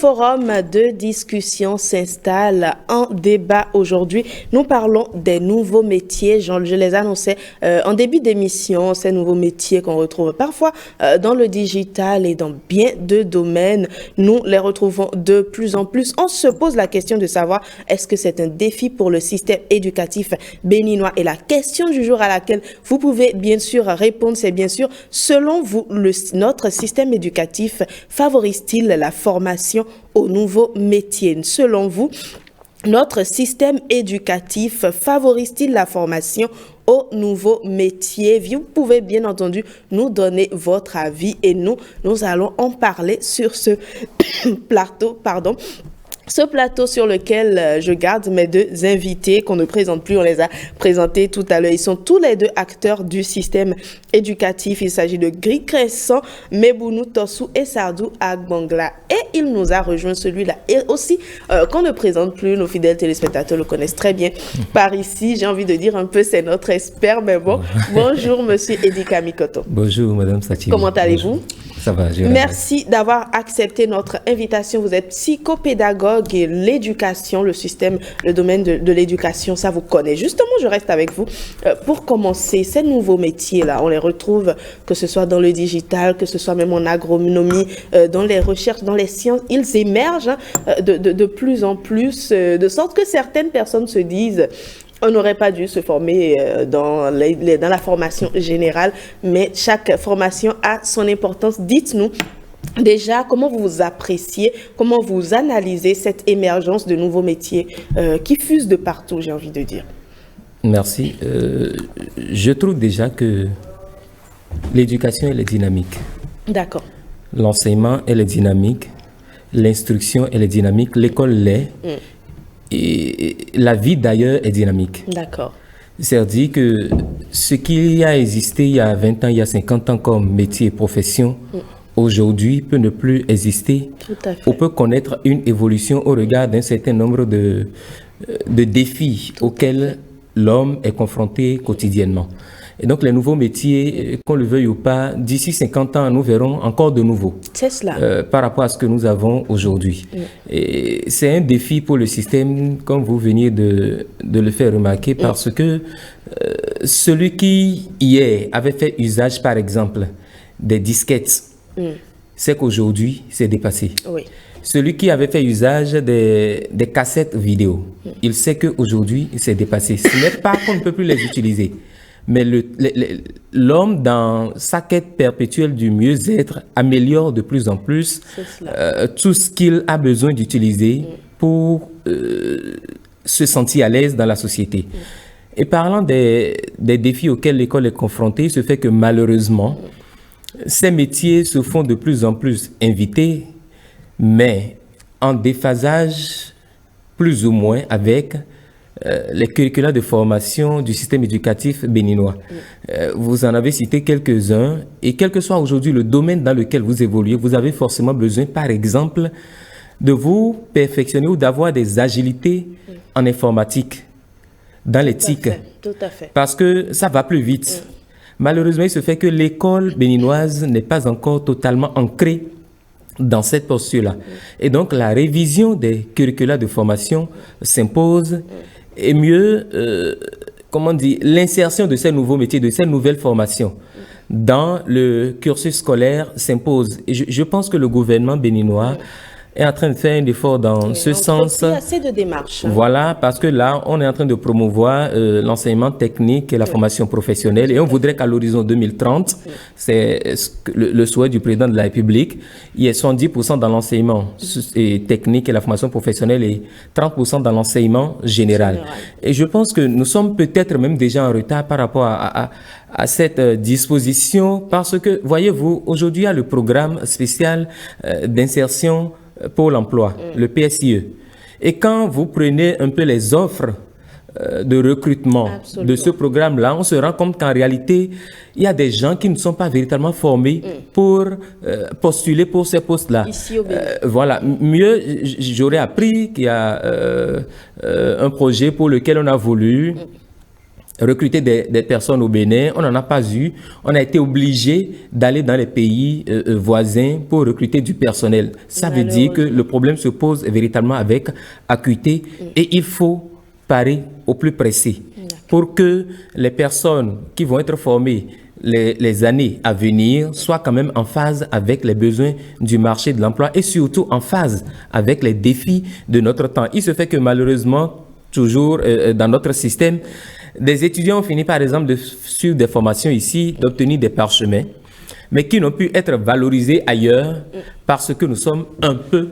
forum de discussion s'installe en débat aujourd'hui. Nous parlons des nouveaux métiers. Je les annonçais en début d'émission, ces nouveaux métiers qu'on retrouve parfois dans le digital et dans bien de domaines. Nous les retrouvons de plus en plus. On se pose la question de savoir est-ce que c'est un défi pour le système éducatif béninois? Et la question du jour à laquelle vous pouvez bien sûr répondre, c'est bien sûr, selon vous, notre système éducatif favorise-t-il la formation aux nouveaux métiers? Selon vous, notre système éducatif favorise-t-il la formation aux nouveaux métiers? Vous pouvez bien entendu nous donner votre avis et nous allons en parler sur ce ce plateau sur lequel je garde mes deux invités qu'on ne présente plus, on les a présentés tout à l'heure. Ils sont tous les deux acteurs du système éducatif. Il s'agit de Gris Crescent, Mebounou Tossou et Sardou Agbangla. Et il nous a rejoint celui-là. Et aussi, qu'on ne présente plus, nos fidèles téléspectateurs le connaissent très bien. Par ici, j'ai envie de dire un peu, c'est notre expert, mais bon. Bonjour, monsieur Edika Mikoto. Bonjour, madame Sachi. Comment allez-vous? Ça va, Merci d'avoir accepté notre invitation. Vous êtes psychopédagogue et l'éducation, le système, le domaine de l'éducation, ça vous connaît. Justement, je reste avec vous pour commencer. Ces nouveaux métiers-là, on les retrouve, que ce soit dans le digital, que ce soit même en agronomie, dans les recherches, dans les sciences, ils émergent de plus en plus, de sorte que certaines personnes se disent... On n'aurait pas dû se former dans la formation générale, mais chaque formation a son importance. Dites-nous déjà comment vous appréciez, comment vous analysez cette émergence de nouveaux métiers qui fusent de partout, j'ai envie de dire. Merci. Je trouve déjà que l'éducation, elle est dynamique. D'accord. L'enseignement, elle est dynamique. L'instruction, elle est dynamique. L'école l'est. Et la vie d'ailleurs est dynamique. D'accord. C'est-à-dire que ce qui a existé il y a 20 ans, il y a 50 ans comme métier et profession, aujourd'hui peut ne plus exister. Tout à fait. On peut connaître une évolution au regard d'un certain nombre de défis auxquels l'homme est confronté quotidiennement. Et donc les nouveaux métiers, qu'on le veuille ou pas, d'ici 50 ans, nous verrons encore de nouveaux. C'est cela. Par rapport à ce que nous avons aujourd'hui. Et c'est un défi pour le système, comme vous veniez de le faire remarquer, parce que celui qui, hier, avait fait usage, par exemple, des disquettes, c'est qu'aujourd'hui, c'est dépassé. Oui. Celui qui avait fait usage des cassettes vidéo, il sait qu'aujourd'hui, c'est dépassé. Ce n'est pas qu'on ne peut plus les utiliser. Mais l'homme, dans sa quête perpétuelle du mieux-être, améliore de plus en plus tout ce qu'il a besoin d'utiliser pour se sentir à l'aise dans la société. Et parlant des défis auxquels l'école est confrontée, il se fait que malheureusement, ces métiers se font de plus en plus invités, mais en déphasage plus ou moins avec les curricula de formation du système éducatif béninois. Vous en avez cité quelques-uns, et quel que soit aujourd'hui le domaine dans lequel vous évoluez, vous avez forcément besoin, par exemple, de vous perfectionner ou d'avoir des agilités en informatique, dans l'éthique. Tout à fait. Parce que ça va plus vite. Malheureusement, il se fait que l'école béninoise n'est pas encore totalement ancrée dans cette posture-là. Et donc, la révision des curricula de formation s'impose. Et mieux, l'insertion de ces nouveaux métiers, de ces nouvelles formations dans le cursus scolaire s'impose. Et je pense que le gouvernement béninois est en train de faire un effort dans ce sens. Il y a assez de démarches. Voilà, parce que là, on est en train de promouvoir l'enseignement technique et la formation professionnelle. Et on voudrait qu'à l'horizon 2030, c'est le souhait du président de la République, il y ait 70% dans l'enseignement technique et la formation professionnelle et 30% dans l'enseignement général. Et je pense que nous sommes peut-être même déjà en retard par rapport à cette disposition, parce que, voyez-vous, aujourd'hui, il y a le programme spécial d'insertion pour l'emploi, le PSIE. Et quand vous prenez un peu les offres de recrutement de ce programme-là, on se rend compte qu'en réalité, il y a des gens qui ne sont pas véritablement formés pour postuler pour ces postes-là. Ici au Bénin. Voilà. Mieux, j'aurais appris qu'il y a un projet pour lequel on a voulu recruter des personnes au Bénin, on n'en a pas eu. On a été obligé d'aller dans les pays voisins pour recruter du personnel. Ça veut dire que le problème se pose véritablement avec acuité et il faut parer au plus pressé pour que les personnes qui vont être formées les années à venir soient quand même en phase avec les besoins du marché de l'emploi et surtout en phase avec les défis de notre temps. Il se fait que malheureusement, toujours dans notre système, des étudiants ont fini par exemple de suivre des formations ici, d'obtenir des parchemins, mais qui n'ont pu être valorisés ailleurs parce que nous sommes un peu,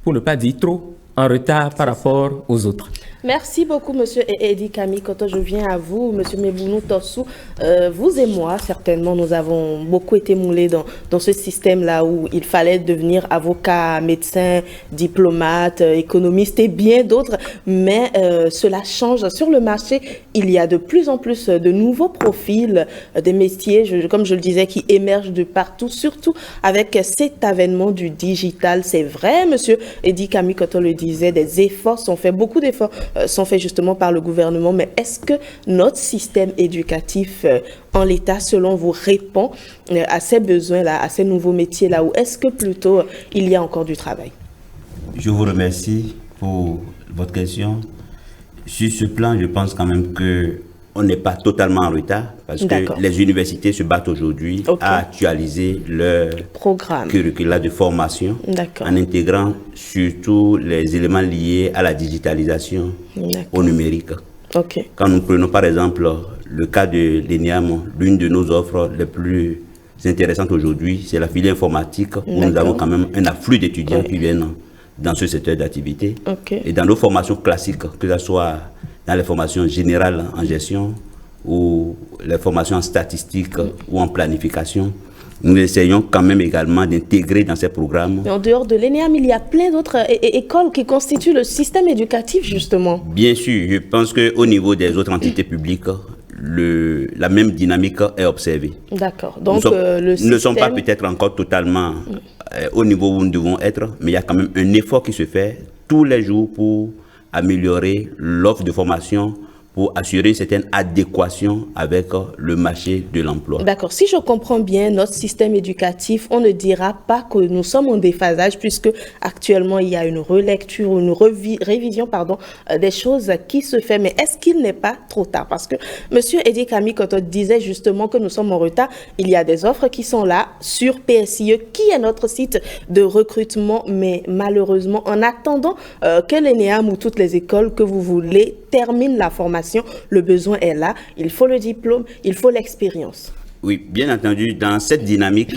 pour ne pas dire trop, en retard par rapport aux autres. Merci beaucoup, Monsieur Edi Kami Koto. Je viens à vous, Monsieur Mebounou Tossou. Vous et moi, certainement, nous avons beaucoup été moulés dans ce système-là où il fallait devenir avocat, médecin, diplomate, économiste et bien d'autres. Mais cela change. Sur le marché, il y a de plus en plus de nouveaux profils, des métiers, comme je le disais, qui émergent de partout, surtout avec cet avènement du digital. C'est vrai, Monsieur Edi Kami Koto le disait, des efforts sont faits, beaucoup d'efforts sont faits justement par le gouvernement, mais est-ce que notre système éducatif en l'état, selon vous, répond à ces besoins-là, à ces nouveaux métiers-là, ou est-ce que plutôt il y a encore du travail? Je vous remercie pour votre question. Sur ce plan, je pense quand même qu'on n'est pas totalement en retard parce que les universités se battent aujourd'hui à actualiser leur programme curricula de formation en intégrant surtout les éléments liés à la digitalisation au numérique. Quand nous prenons par exemple le cas de l'ENIAM, l'une de nos offres les plus intéressantes aujourd'hui, c'est la filière informatique où nous avons quand même un afflux d'étudiants qui viennent dans ce secteur d'activité. Et dans nos formations classiques, que ce soit dans les formations générales en gestion ou les formations en statistique ou en planification, nous essayons quand même également d'intégrer dans ces programmes. Mais en dehors de l'ENEAM, il y a plein d'autres écoles qui constituent le système éducatif, justement. Bien sûr, je pense qu'au niveau des autres entités publiques, la même dynamique est observée. D'accord. Donc, nous ne sommes pas peut-être encore totalement au niveau où nous devons être, mais il y a quand même un effort qui se fait tous les jours pour améliorer l'offre de formation, pour assurer une certaine adéquation avec le marché de l'emploi. D'accord. Si je comprends bien, notre système éducatif, on ne dira pas que nous sommes en déphasage puisque actuellement il y a une relecture, une révision des choses qui se fait. Mais est-ce qu'il n'est pas trop tard? Parce que M. Edi Kami Koto disait justement que nous sommes en retard. Il y a des offres qui sont là sur PSIE, qui est notre site de recrutement. Mais malheureusement, en attendant que l'ENEAM ou toutes les écoles que vous voulez terminent la formation, le besoin est là, il faut le diplôme, il faut l'expérience. Oui, bien entendu, dans cette dynamique,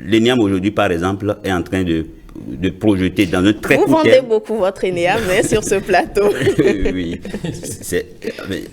l'ENEAM aujourd'hui, par exemple, est en train de projeter dans un très court terme. Vous vendez beaucoup votre ENEAM sur ce plateau. Oui, c'est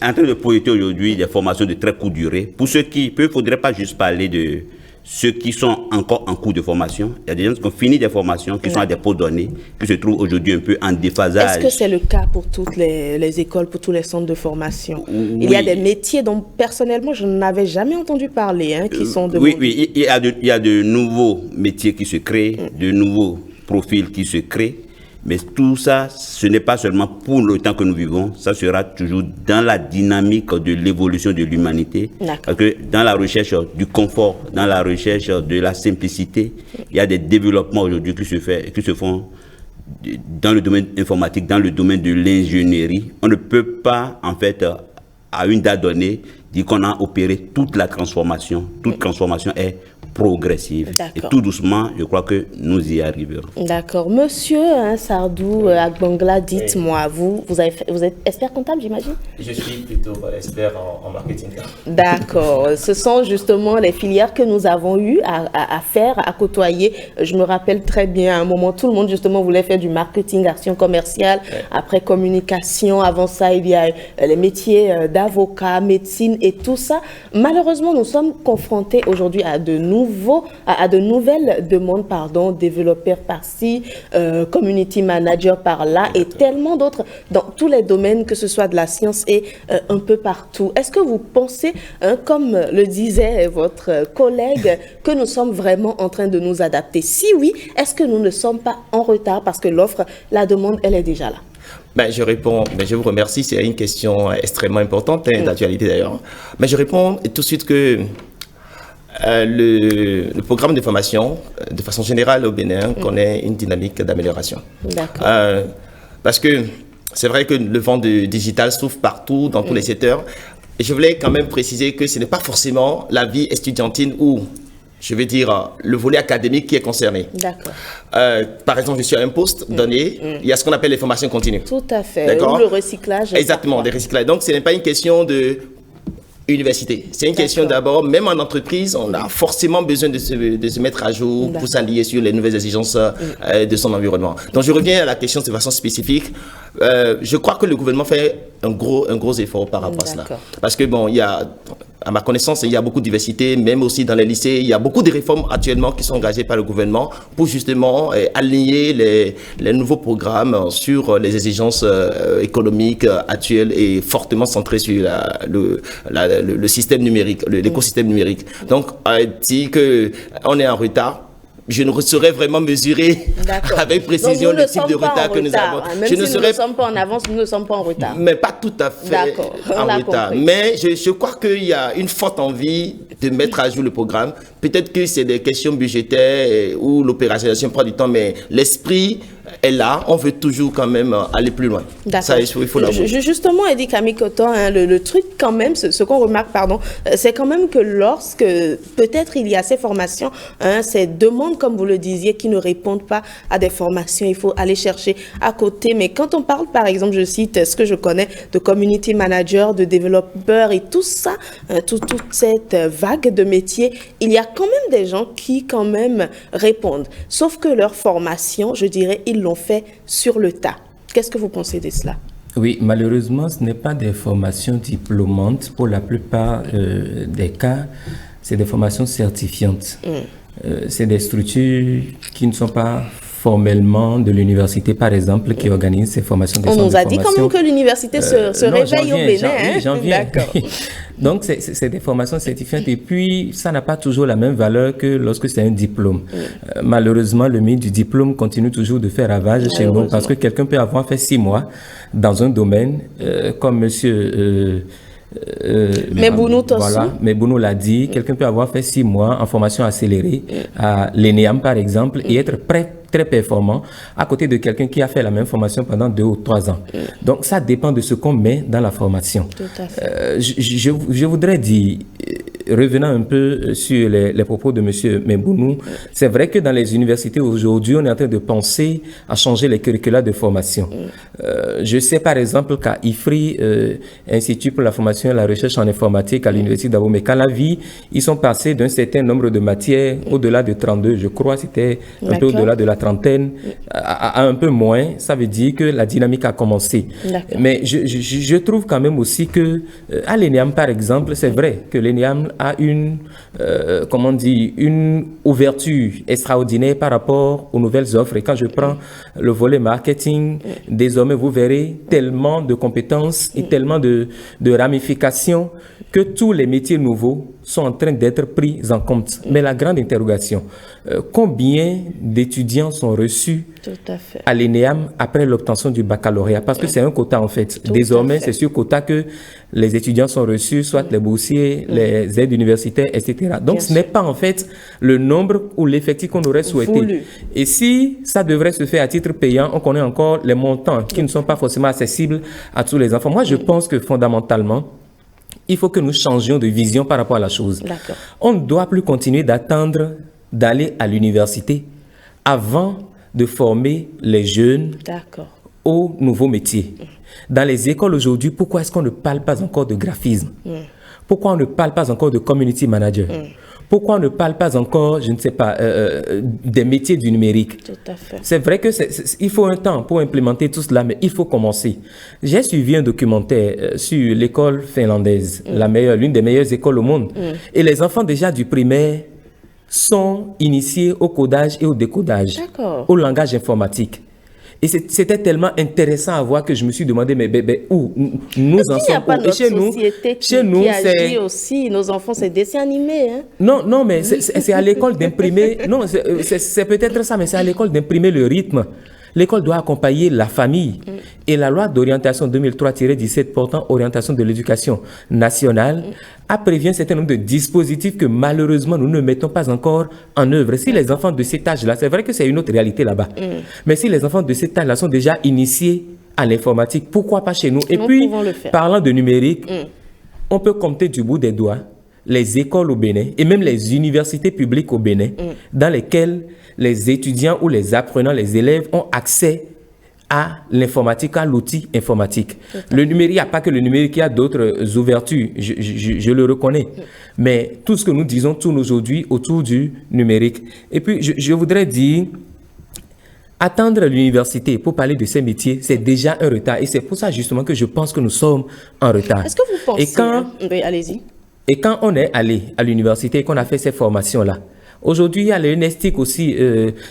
en train de projeter aujourd'hui des formations de très courte durée. Pour ceux qui, il ne faudrait pas juste parler de ceux qui sont encore en cours de formation. Il y a des gens qui ont fini des formations, qui sont à des postes donnés, qui se trouvent aujourd'hui un peu en déphasage. Est-ce que c'est le cas pour toutes les écoles, pour tous les centres de formation? Oui. Il y a des métiers dont personnellement je n'avais jamais entendu parler, qui sont de... Oui, il y a de nouveaux métiers qui se créent, de nouveaux profils qui se créent. Mais tout ça, ce n'est pas seulement pour le temps que nous vivons, ça sera toujours dans la dynamique de l'évolution de l'humanité. Parce que dans la recherche du confort, dans la recherche de la simplicité, il y a des développements aujourd'hui qui se font dans le domaine informatique, dans le domaine de l'ingénierie. On ne peut pas, en fait, à une date donnée, dire qu'on a opéré toute la transformation. Toute transformation est progressive. Et tout doucement, je crois que nous y arriverons. D'accord. Monsieur Sardou Agbangla, dites-moi, vous êtes expert comptable, j'imagine? Je suis plutôt expert en marketing. D'accord. Ce sont justement les filières que nous avons eu à faire, à côtoyer. Je me rappelle très bien, à un moment, tout le monde justement voulait faire du marketing, action commerciale, après communication. Avant ça, il y a les métiers d'avocat, médecine et tout ça. Malheureusement, nous sommes confrontés aujourd'hui à de nouveaux à de nouvelles demandes, développeurs par-ci, community manager par-là, et tellement d'autres dans tous les domaines, que ce soit de la science et un peu partout. Est-ce que vous pensez, comme le disait votre collègue, que nous sommes vraiment en train de nous adapter? Si oui, est-ce que nous ne sommes pas en retard parce que l'offre, la demande, elle est déjà là? Je réponds, je vous remercie, c'est une question extrêmement importante, d'actualité d'ailleurs. Mais je réponds tout de suite que le programme de formation, de façon générale au Bénin, connaît une dynamique d'amélioration. D'accord. Parce que c'est vrai que le vent de digital s'ouvre partout, dans tous les secteurs. Et je voulais quand même préciser que ce n'est pas forcément la vie estudiantine ou, je vais dire, le volet académique qui est concerné. D'accord. Par exemple, je suis à un poste donné, il y a ce qu'on appelle les formations continues. Tout à fait. D'accord. Ou le recyclage. Exactement, des recyclages. Donc, ce n'est pas une question de université. C'est une question d'abord, même en entreprise, on a forcément besoin de se mettre à jour pour s'allier sur les nouvelles exigences de son environnement. Donc, je reviens à la question de façon spécifique. Je crois que le gouvernement fait un gros effort par rapport à cela. Parce que, bon, il y a, à ma connaissance, il y a beaucoup de diversité, même aussi dans les lycées. Il y a beaucoup de réformes actuellement qui sont engagées par le gouvernement pour justement aligner les nouveaux programmes sur les exigences économiques actuelles et fortement centrées sur le système numérique, l'écosystème numérique. Donc, dire qu'on est en retard, je ne saurais vraiment mesurer avec précision le type de retard que nous avons. Même si nous ne sommes pas en avance, nous ne sommes pas en retard. Mais pas tout à fait en retard. Compris. Mais je crois qu'il y a une forte envie de mettre à jour le programme. Peut-être que c'est des questions budgétaires ou l'opérationnalisation prend du temps, mais l'esprit est là. On veut toujours quand même aller plus loin. Ça, il faut l'avouer. Justement, Eddie Kamikoto, le truc quand même, ce qu'on remarque, c'est quand même que lorsque peut-être il y a ces formations, ces demandes, comme vous le disiez, qui ne répondent pas à des formations, il faut aller chercher à côté. Mais quand on parle, par exemple, je cite ce que je connais de community manager, de développeurs et tout ça, toute cette vague de métiers, il y a quand même des gens qui quand même répondent. Sauf que leur formation, je dirais, ils l'ont fait sur le tas. Qu'est-ce que vous pensez de cela? Oui, malheureusement, ce n'est pas des formations diplômantes. Pour la plupart des cas, c'est des formations certifiantes. C'est des structures qui ne sont pas formellement de l'université, par exemple, qui organisent ces formations. On nous a dit quand même que l'université se réveille au Bénin. J'en viens. Donc, c'est des formations certifiantes et puis, ça n'a pas toujours la même valeur que lorsque c'est un diplôme. Malheureusement, le mythe du diplôme continue toujours de faire ravage chez nous parce que quelqu'un peut avoir fait 6 mois dans un domaine, comme monsieur... mais Bounou Bounou l'a dit, quelqu'un peut avoir fait 6 mois en formation accélérée à l'ENEAM par exemple et être très performant à côté de quelqu'un qui a fait la même formation pendant 2 ou 3 ans. Donc ça dépend de ce qu'on met dans la formation. Tout à fait. Je voudrais dire, revenant un peu sur les propos de M. Mbounou, c'est vrai que dans les universités aujourd'hui, on est en train de penser à changer les curricula de formation. Je sais par exemple qu'à IFRI, Institut pour la formation et la recherche en informatique à l'université d'Abomey-Calavi, ils sont passés d'un certain nombre de matières au-delà de 32, je crois, c'était un peu au-delà de la trentaine, à un peu moins. Ça veut dire que la dynamique a commencé. Mais je trouve quand même aussi que à l'ENEAM, par exemple, c'est vrai que l'ENEAM a une ouverture extraordinaire par rapport aux nouvelles offres. Et quand je prends le volet marketing, désormais, vous verrez tellement de compétences et tellement de ramifications que tous les métiers nouveaux sont en train d'être pris en compte. Mais la grande interrogation, combien d'étudiants sont reçus à l'ENEAM après l'obtention du baccalauréat? Parce que c'est un quota en fait. Désormais, c'est sur quota que les étudiants sont reçus, soit les boursiers, les aides universitaires, etc. Donc, ce n'est pas en fait le nombre ou l'effectif qu'on aurait souhaité. Et si ça devrait se faire à titre payant, on connaît encore les montants qui ne sont pas forcément accessibles à tous les enfants. Moi, je pense que fondamentalement, il faut que nous changions de vision par rapport à la chose. On ne doit plus continuer d'attendre d'aller à l'université avant de former les jeunes aux nouveaux métiers. Dans les écoles aujourd'hui, pourquoi est-ce qu'on ne parle pas encore de graphisme? Pourquoi on ne parle pas encore de community manager? Pourquoi on ne parle pas encore, je ne sais pas, des métiers du numérique? C'est vrai que il faut un temps pour implémenter tout cela, mais il faut commencer. J'ai suivi un documentaire sur l'école finlandaise, l'une des meilleures écoles au monde. Et les enfants déjà du primaire sont initiés au codage et au décodage, au langage informatique. Et c'était tellement intéressant à voir que je me suis demandé, mais où nous en sommes? Et chez nous, c'est aussi, nos enfants, c'est dessin animé. Hein? Non, mais c'est à l'école d'imprimer. Non, c'est peut-être ça, mais c'est à l'école d'imprimer le rythme. L'école doit accompagner la famille. Et la loi d'orientation 2003-17 portant orientation de l'éducation nationale a prévu un certain nombre de dispositifs que malheureusement nous ne mettons pas encore en œuvre. Si les enfants de cet âge-là, c'est vrai que c'est une autre réalité là-bas, mais si les enfants de cet âge-là sont déjà initiés à l'informatique, pourquoi pas chez nous? Et puis, parlant de numérique, on peut compter du bout des doigts les écoles au Bénin et même les universités publiques au Bénin dans lesquelles les étudiants ou les apprenants, les élèves ont accès à l'informatique, à l'outil informatique. Le numérique, il n'y a pas que le numérique, il y a d'autres ouvertures, je le reconnais. Mais tout ce que nous disons tourne aujourd'hui autour du numérique. Et puis, je voudrais dire, attendre l'université pour parler de ces métiers, c'est déjà un retard. Et c'est pour ça justement que je pense que nous sommes en retard. Est-ce que vous pensez... Oui, allez-y. Et quand on est allé à l'université et qu'on a fait ces formations-là, aujourd'hui, il y a l'ENESTIC aussi,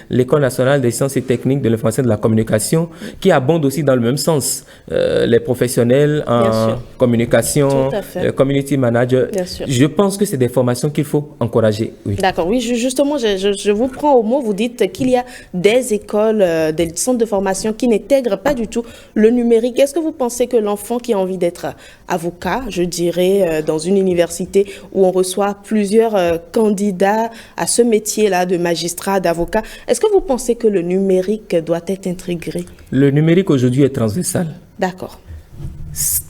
l'École nationale des sciences et techniques de l'information et de la communication, qui abonde aussi dans le même sens. Les professionnels en communication, community manager. Je pense que c'est des formations qu'il faut encourager. Oui. D'accord, oui, justement, je vous prends au mot. Vous dites qu'il y a des écoles, des centres de formation qui n'intègrent pas du tout le numérique. Est-ce que vous pensez que l'enfant qui a envie d'être avocat, je dirais, dans une université où on reçoit plusieurs candidats à ce métier-là de magistrat, d'avocat, est-ce que vous pensez que le numérique doit être intégré? Le numérique aujourd'hui est transversal. D'accord.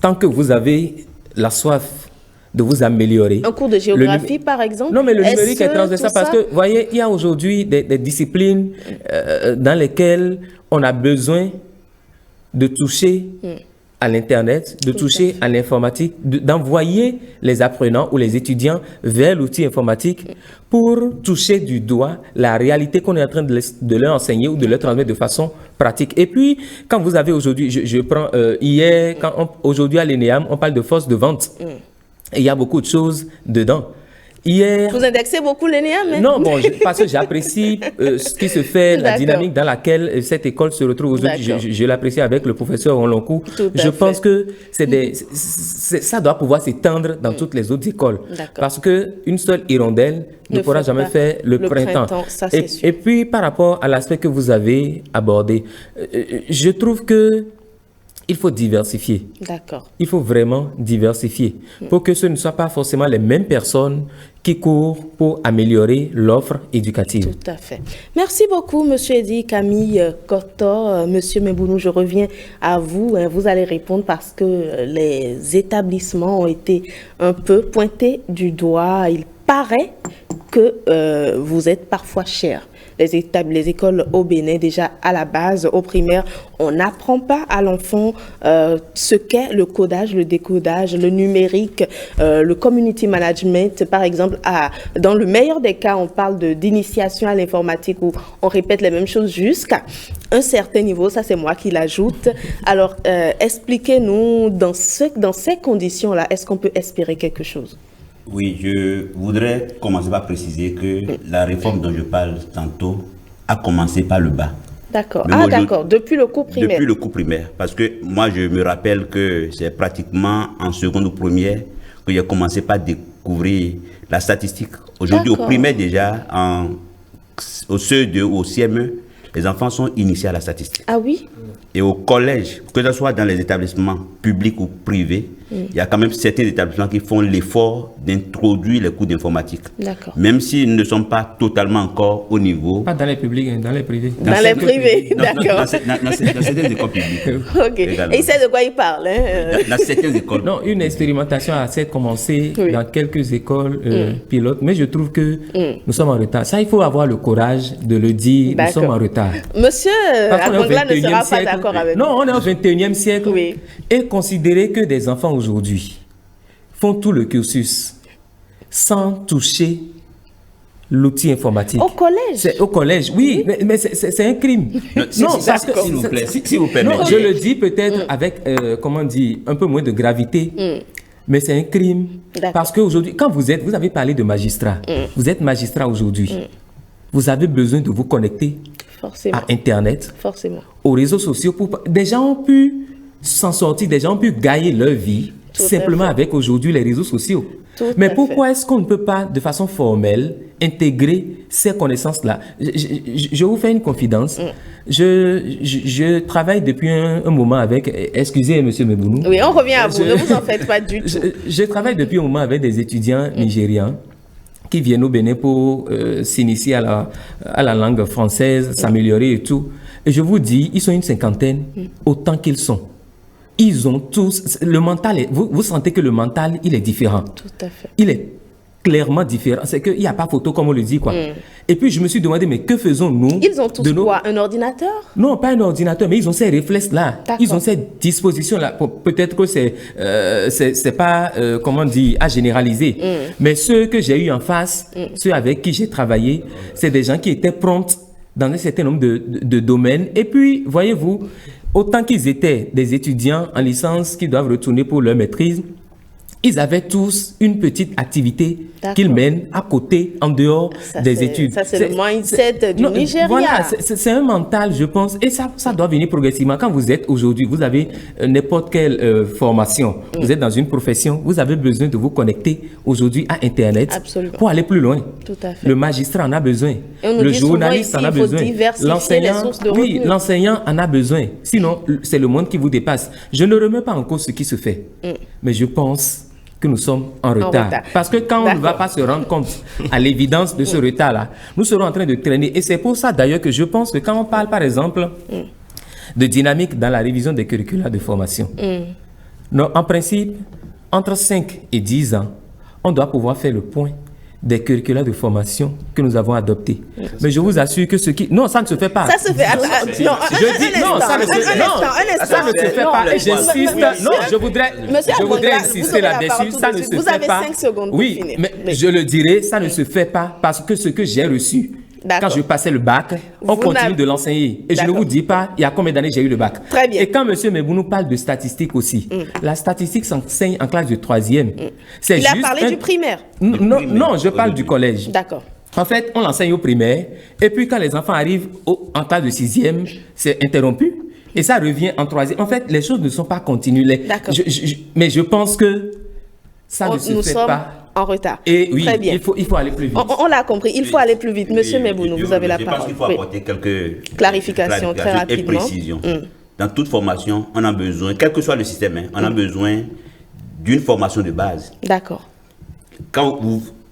Tant que vous avez la soif de vous améliorer. Un cours de géographie, par exemple? Non, mais le numérique est transversal parce que, vous voyez, il y a aujourd'hui des disciplines dans lesquelles on a besoin de toucher à l'Internet, de toucher à l'informatique, d'envoyer les apprenants ou les étudiants vers l'outil informatique pour toucher du doigt la réalité qu'on est en train de leur enseigner ou de leur transmettre de façon pratique. Et puis, quand vous avez aujourd'hui, je prends hier, aujourd'hui à l'ENEAM, on parle de force de vente. Et il y a beaucoup de choses dedans. Hier, vous indexez beaucoup l'ENEAM, hein? Non, bon, parce que j'apprécie ce qui se fait, la dynamique dans laquelle cette école se retrouve aujourd'hui. Je l'apprécie avec le professeur Onlonkou. Je pense que ça doit pouvoir s'étendre dans toutes les autres écoles. Parce qu'une seule hirondelle ne pourra jamais faire le printemps. Ça, c'est sûr. Et puis, par rapport à l'aspect que vous avez abordé, je trouve que il faut diversifier. D'accord. Il faut vraiment diversifier pour que ce ne soit pas forcément les mêmes personnes qui courent pour améliorer l'offre éducative. Tout à fait. Merci beaucoup, Monsieur Eddy Camille Kotor. Monsieur Mbounou, je reviens à vous. Vous allez répondre parce que les établissements ont été un peu pointés du doigt. Il paraît que vous êtes parfois cher. Les écoles au Bénin, déjà à la base, au primaire, on n'apprend pas à l'enfant ce qu'est le codage, le décodage, le numérique, le community management, par exemple. Dans le meilleur des cas, on parle d'initiation à l'informatique où on répète les mêmes choses jusqu'à un certain niveau. Ça, c'est moi qui l'ajoute. Alors, expliquez-nous, dans ces conditions-là, est-ce qu'on peut espérer quelque chose? Oui, je voudrais commencer par préciser que la réforme dont je parle tantôt a commencé par le bas. D'accord. D'accord. Depuis le cours primaire. Depuis le cours primaire. Parce que moi, je me rappelle que c'est pratiquement en seconde ou première que j'ai commencé par découvrir la statistique. Aujourd'hui, au primaire déjà, au CE2 ou au CME, les enfants sont initiés à la statistique. Ah oui? Et au collège, que ce soit dans les établissements publics ou privés, il y a quand même certains établissements qui font l'effort d'introduire les cours d'informatique. D'accord. Même s'ils ne sont pas totalement encore au niveau... Pas dans les publics, dans les privés. Dans les privés, d'accord. Dans certaines écoles publiques. Ok. Et il sait de quoi il parle, hein? Dans certaines écoles. Non, une expérimentation a certes commencé dans quelques écoles pilotes, mais je trouve que nous sommes en retard. Ça, il faut avoir le courage de le dire, nous sommes en retard. Monsieur Akongla ne sera pas d'accord avec nous. Non, on est au 21e siècle. Oui. Et considérer que des enfants aujourd'hui font tout le cursus sans toucher l'outil informatique. Au collège? C'est au collège, oui, mais c'est un crime. Non, parce que, s'il vous plaît, s'il vous permettez. Non, je le dis peut-être avec, comment dire, un peu moins de gravité. Mais c'est un crime. D'accord. Parce qu'aujourd'hui, quand vous avez parlé de magistrat, vous êtes magistrat aujourd'hui, vous avez besoin de vous connecter Forcément. à Internet, Forcément. aux réseaux sociaux. Des gens ont pu s'en sortir, des gens ont pu gagner leur vie Tout à simplement fait. avec aujourd'hui les réseaux sociaux. Tout Mais à pourquoi est-ce qu'on ne peut pas, de façon formelle, intégrer ces connaissances-là? Je vous fais une confidence. Je travaille depuis un moment avec... Excusez, M. Mebounou. Oui, on revient à vous. Ne vous en faites pas du tout. Je travaille depuis un moment avec des étudiants nigérians qui viennent au Bénin pour s'initier à la langue française, s'améliorer et tout. Et je vous dis, ils sont une cinquantaine, autant qu'ils sont. Ils ont tous... Le mental, vous sentez que le mental, il est différent. Tout à fait. Il est clairement différent. C'est qu'il n'y a pas photo, comme on le dit, quoi. Et puis, je me suis demandé, mais que faisons-nous? Ils ont tous quoi? Un ordinateur? Non, pas un ordinateur, mais ils ont ces réflexes-là. D'accord. Ils ont cette disposition-là. Peut-être que c'est pas, comment dire, à généraliser. Mais ceux que j'ai eu en face, ceux avec qui j'ai travaillé, c'est des gens qui étaient prompts dans un certain nombre de domaines. Et puis, voyez-vous, autant qu'ils étaient des étudiants en licence qui doivent retourner pour leur maîtrise, ils avaient tous une petite activité D'accord. qu'ils mènent à côté, en dehors des études. Ça, c'est le mindset du Nigeria. Voilà, c'est un mental, je pense, et ça doit venir progressivement. Quand vous êtes aujourd'hui, vous avez n'importe quelle formation, vous êtes dans une profession, vous avez besoin de vous connecter aujourd'hui à Internet. Absolument. Pour aller plus loin. Tout à fait. Le magistrat en a besoin. Et on nous Le dit souvent journaliste ici, en a il faut besoin. diversifier les sources de Oui, revenus. l'enseignant en a besoin. Sinon, c'est le monde qui vous dépasse. Je ne remets pas en cause ce qui se fait, mais je pense que nous sommes en retard. Parce que quand on ne va pas se rendre compte à l'évidence de ce retard-là, nous serons en train de traîner. Et c'est pour ça d'ailleurs que je pense que quand on parle par exemple de dynamique dans la révision des curricula de formation, non, en principe, entre 5 et 10 ans, on doit pouvoir faire le point des curricula de formation que nous avons adoptés. Mais je vous assure que ce qui... Non, ça ne se fait pas. Ça se fait... Non, je dis non, ça ne se fait pas. Ça ne se fait pas. Et j'insiste. Non, je voudrais insister là-dessus. Ça ne se fait pas. Vous avez 5 secondes pour finir. Oui, mais je le dirai, ça ne se fait pas parce que ce que j'ai reçu, quand je passais le bac, on continue de l'enseigner. Et je ne vous dis pas, il y a combien d'années j'ai eu le bac. Très bien. Et quand M. Mebounou parle de statistiques aussi, la statistique s'enseigne en classe de 3e. Il a parlé du primaire. Non, je parle du collège. D'accord. En fait, on l'enseigne au primaire. Et puis, quand les enfants arrivent en classe de 6e, c'est interrompu. Et ça revient en 3e. En fait, les choses ne sont pas continues. D'accord. Mais je pense que ça ne se fait pas. En retard. Et oui, très bien. Il faut aller plus vite. On l'a compris, il faut aller plus vite. Monsieur Mebounou, vous avez la parole. Je pense qu'il faut apporter quelques clarifications très rapidement. Et précisions. Dans toute formation, on a besoin, quel que soit le système, on a besoin d'une formation de base. D'accord. Quand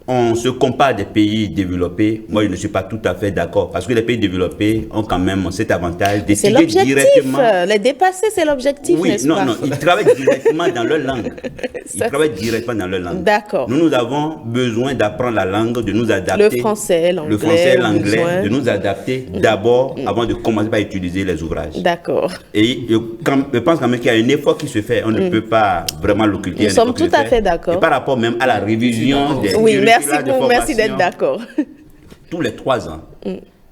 on se compare à des pays développés, moi je ne suis pas tout à fait d'accord parce que les pays développés ont quand même cet avantage d'étudier directement. Les dépasser, c'est l'objectif, oui, n'est-ce pas? Non, ils travaillent directement dans leur langue. Ils travaillent directement dans leur langue. D'accord. Nous avons besoin d'apprendre la langue, de nous adapter. Le français, l'anglais. De nous adapter d'abord avant de commencer par utiliser les ouvrages. D'accord. Et je pense quand même qu'il y a un effort qui se fait. On ne peut pas vraiment l'occulter. Nous sommes tout à fait d'accord. Et par rapport même à la révision des merci d'être d'accord. Tous les 3 ans,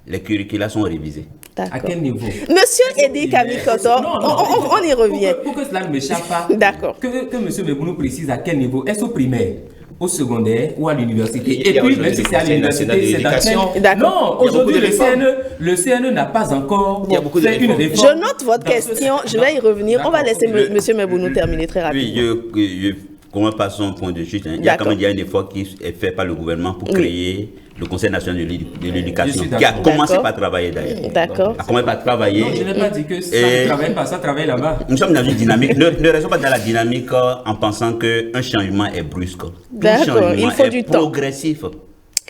les curricula sont révisés. À quel niveau? Monsieur Edi Kamikoto, on y revient. Pour que cela ne m'échappe pas, d'accord. Que monsieur Mebounou précise à quel niveau. Est-ce au primaire, au secondaire ou à l'université? Et puis, même si c'est à l'université, c'est dans non, aujourd'hui, le CNE n'a pas encore fait une réforme. Je note votre question, je vais y revenir. On va laisser monsieur Mebounou terminer très rapidement. Oui, comment pas son point de chute, il y a quand même un effort qui est fait par le gouvernement pour créer le Conseil national de l'éducation, qui a commencé par travailler d'ailleurs. D'accord. A commencé par travailler. Non, je n'ai pas dit que ça ne travaille pas, ça travaille là-bas. Nous sommes dans une dynamique. Ne restons pas dans la dynamique en pensant qu'un changement est brusque. D'accord, il faut du temps. Progressif.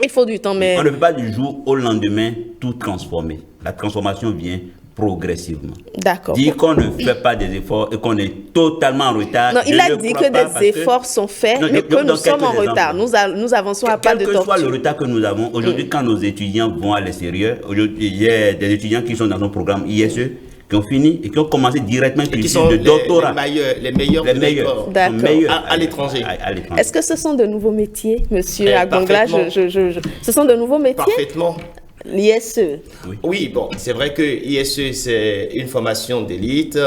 Il faut du temps, mais... On ne peut pas du jour au lendemain tout transformer. La transformation vient progressivement. D'accord. Dire qu'on ne fait pas des efforts et qu'on est totalement en retard. Non, il a dit que des efforts sont faits, mais que nous sommes en retard. Nous avançons à pas de tortue. Quel que soit le retard que nous avons, aujourd'hui, quand nos étudiants vont à l'extérieur, il y a des étudiants qui sont dans nos programmes ISE, qui ont fini et qui ont commencé directement qui sont de doctorat. Les meilleurs à l'étranger. Est-ce que ce sont de nouveaux métiers, monsieur Agongla? Ce sont de nouveaux métiers? Parfaitement. l'ISE. Oui, bon, c'est vrai que ISE, c'est une formation d'élite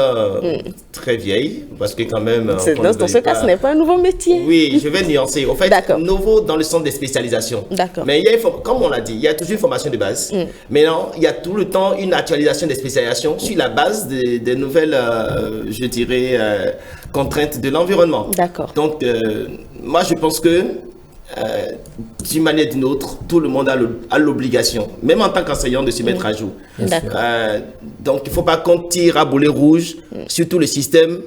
très vieille, parce que quand même... Dans ce cas, ce n'est pas un nouveau métier. Oui, je vais nuancer. Au fait, nouveau dans le sens des spécialisations. D'accord. Mais il y a comme on l'a dit, il y a toujours une formation de base. Maintenant, il y a tout le temps une actualisation des spécialisations sur la base des nouvelles, je dirais, contraintes de l'environnement. D'accord. Donc, moi, je pense que d'une manière ou d'une autre, tout le monde a l'obligation, même en tant qu'enseignant, de se mettre à jour. Donc, il ne faut pas qu'on tire à boulet rouge sur tout le système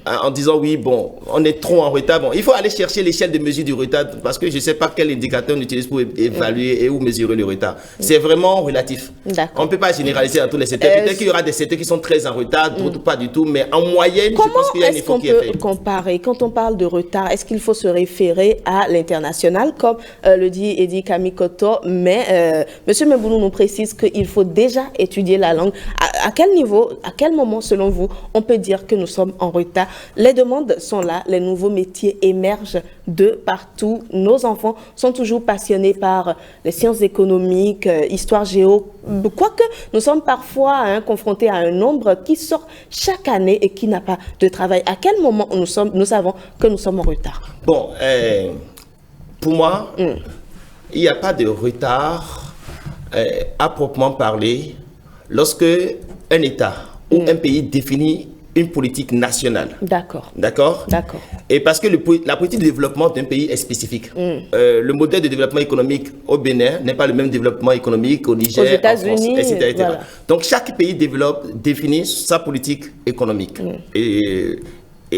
en disant oui, bon, on est trop en retard. Bon, il faut aller chercher l'échelle de mesure du retard parce que je ne sais pas quel indicateur on utilise pour évaluer et où mesurer le retard. C'est vraiment relatif. On ne peut pas généraliser dans tous les secteurs. Peut-être qu'il y aura des secteurs qui sont très en retard, d'autres pas du tout, mais en moyenne, je pense qu'il y a un effort qui est fait. Comment est-ce qu'on peut comparer? Quand on parle de retard, est-ce qu'il faut se référer à l'international, comme le dit Eddy Kamikoto, mais M. Mbounou nous précise qu'il faut déjà étudier la langue. À quel niveau, à quel moment, selon vous, on peut dire que nous sommes en retard? Les demandes sont là, les nouveaux métiers émergent de partout. Nos enfants sont toujours passionnés par les sciences économiques, histoire géo. Quoique nous sommes parfois confrontés à un nombre qui sort chaque année et qui n'a pas de travail. À quel moment nous savons que nous sommes en retard? Bon, pour moi, il n'y a pas de retard à proprement parler lorsque un État ou un pays définit une politique nationale. D'accord. D'accord. D'accord. Et parce que la politique de développement d'un pays est spécifique. Le modèle de développement économique au Bénin n'est pas le même développement économique au Niger, aux États-Unis, etc. Voilà. Donc chaque pays définit sa politique économique et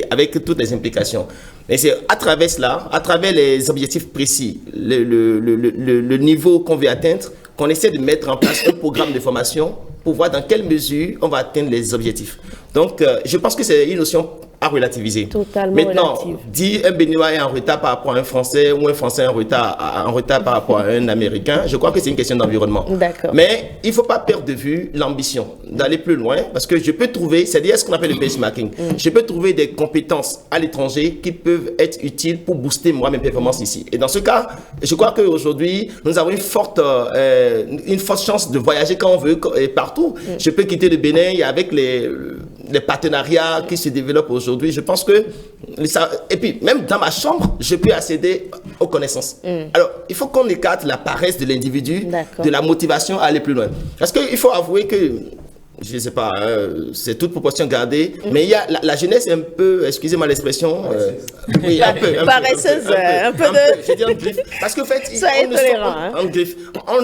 avec toutes les implications. Et c'est à travers cela, à travers les objectifs précis, le niveau qu'on veut atteindre, qu'on essaie de mettre en place un programme de formation pour voir dans quelle mesure on va atteindre les objectifs. Donc, je pense que c'est une notion à relativiser. Totalement maintenant, relative. dire un Béninois est en retard par rapport à un Français ou un Français est en retard par rapport à un Américain, je crois que c'est une question d'environnement. D'accord. Mais il ne faut pas perdre de vue l'ambition d'aller plus loin parce que je peux trouver, c'est-à-dire ce qu'on appelle le benchmarking, je peux trouver des compétences à l'étranger qui peuvent être utiles pour booster moi mes performances ici. Et dans ce cas, je crois qu'aujourd'hui, nous avons une forte chance de voyager quand on veut et partout. Je peux quitter le Bénin et avec les partenariats qui se développent aujourd'hui, je pense que et puis même dans ma chambre, je peux accéder aux connaissances. Alors, il faut qu'on écarte la paresse de l'individu, de la motivation à aller plus loin. Parce qu'il faut avouer que, je ne sais pas, c'est toute proportion gardée, mais il y a la jeunesse est un peu, excusez-moi l'expression, oui, un peu paresseuse, un peu de... Je dis en griffe, parce qu'en fait,